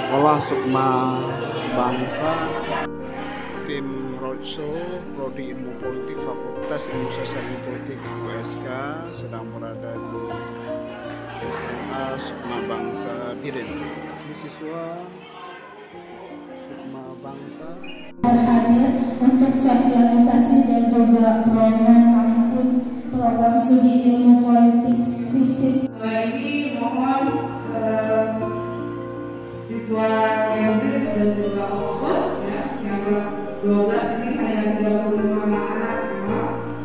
Sekolah Sukma Bangsa, tim roadshow Prodi Ilmu Politik Fakultas Ilmu Sosial dan Politik USK sedang berada di SMA Sukma Bangsa Biren. Siswa Sukma Bangsa hadir untuk sosialisasi dan juga program studi ilmu politik fisik. Ini mohon siswa Cambridge dan juga Oxford ya, yang kelas 12 ini hanya 35 anak,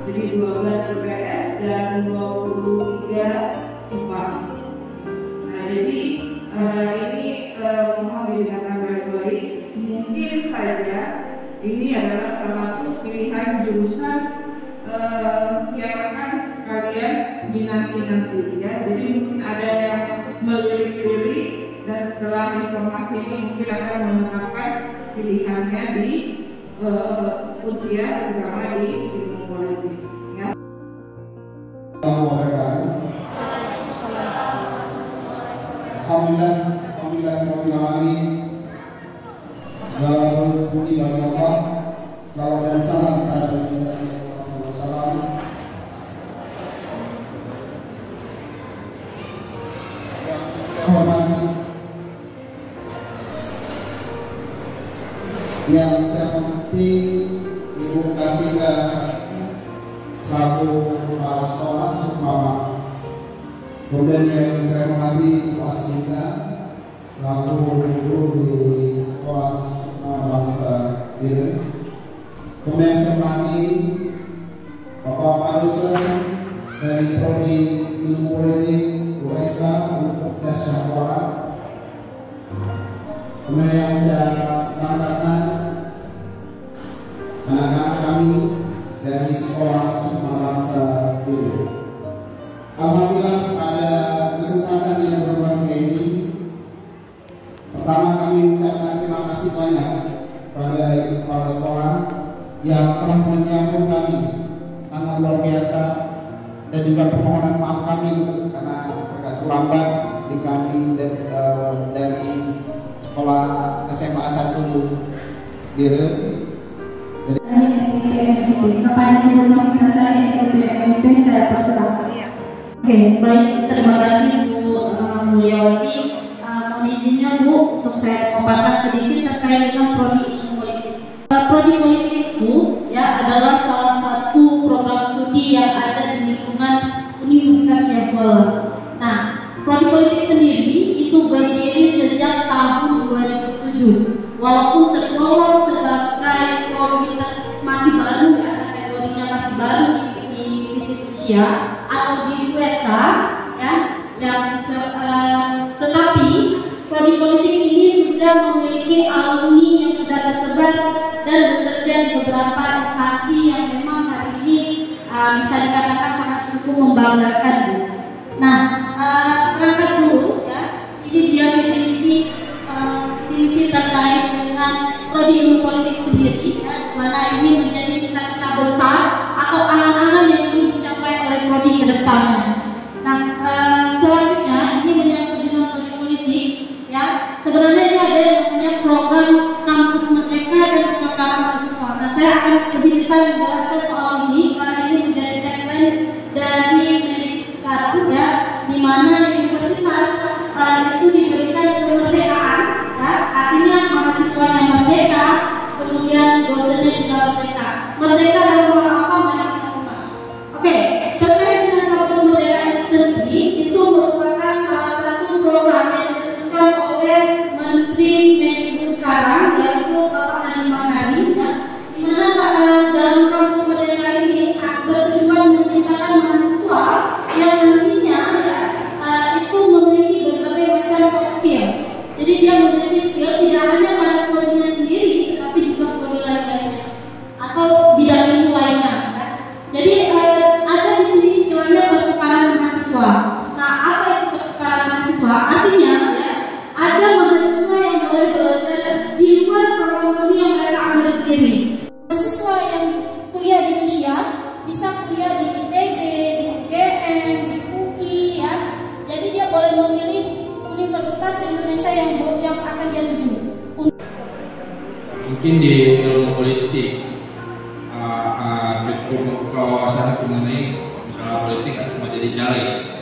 jadi 12 IPS dan 23 IPA. Nah, jadi ini mohon didengarkan baik-baik. Mungkin saja ini adalah salah satu pilihan jurusan yang akan kalian minati nanti ya. Jadi mungkin ada yang melirik-lirik dan setelah informasi ini mungkin akan menetapkan pilihannya di usia terutama di ilmu politik ya. Alhamdulillahirrahmanirrahim. Puji bagi Allah, salawat dan salam kepada Nabi Muhammad SAW. Yang saya hormati Ibu Kartika selaku kepala sekolah Sukma Bangsa. Kemudian yang saya hormati Pak Asmita selaku guru di sekolah Sukma Bangsa Biren. Kemudian saya hormati Bapak Parusan dari Prodi Ilmu Politik USK Universitas Syahwara. Kemudian yang saya banggakan anak-anak kami dari sekolah Sukma Bangsa Biren. Alhamdulillah pada kesempatan yang berbahagia ini, pertama kami mengucapkan terima kasih banyak pada kepala sekolah yang telah menyambut kami sangat luar biasa, dan juga permohonan maaf kami karena agak terlambat di kami dari sekolah SMA 1 Biren. Kepada Ibu Nominasi SMP MIP saya persilakan. Oke, baik, terima kasih Bu Mulyawati. Mohon izinnya Bu untuk saya memaparkan sedikit terkait dengan Prodi Ilmu Politik. Prodi Politik itu ya adalah salah satu program studi yang ada di lingkungan Universitas Syahwara. Nah, Prodi Politik sendiri itu berdiri sejak tahun 2007. Walaupun tergolong sebagai prodi masih baru ya, kategorinya masih baru di fisik usia atau di USK ya, tetapi Prodi Politik ini sudah memiliki alumni yang sudah tersebar dan bekerja di beberapa instansi yang memang hari ini bisa dikatakan sangat cukup membanggakan. Nah, berangkat dulu ya, ini dia visi-misi terkait dengan Prodi Ilmu Politik sendiri ya, mana ini menjadi cita-cita besar atau angan-angan yang ingin dicapai oleh Prodi ke depannya. Nah, selanjutnya ini menyangkut dengan Prodi Politik ya, sebenarnya ini ada yang namanya program Kampus Merdeka dan Pertukaran Mahasiswa. Nah, saya akan lebih detail menjelaskan soal ini karena ini menjadi tagline dari Mendikbud ya, di mana universitas itu diberikan kemerdekaan ya, artinya mahasiswa yang merdeka, kemudian dosennya juga merdeka. Merdeka dalam hal apa? Mari kita kenal. Oke, terkait dengan Kampus Merdeka itu sendiri, itu merupakan salah satu program yang diputuskan oleh Menteri Mendikbud sekarang, yaitu Bapak Nadiem Makarim ya, di mana dalam Kampus Merdeka universitas Indonesia yang akan dia tuju? Mungkin di ilmu politik cukup kawasan mengenai misalnya politik atau mau jadi jari.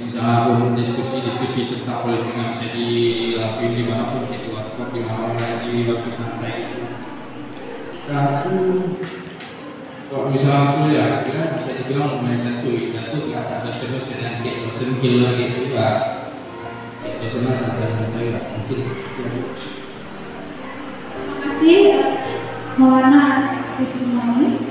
Misalnya diskusi tentang politik yang bisa dilakukan dimanapun, di warkop, di mana di waktu santai. Aku kalau misalnya kuliah, kita bisa dibilang lumayan jatuh ke atas terus yang kayak dosen killer gitu juga. Biasanya santai-santai lah mungkin. Terima kasih Maulana Fismoni.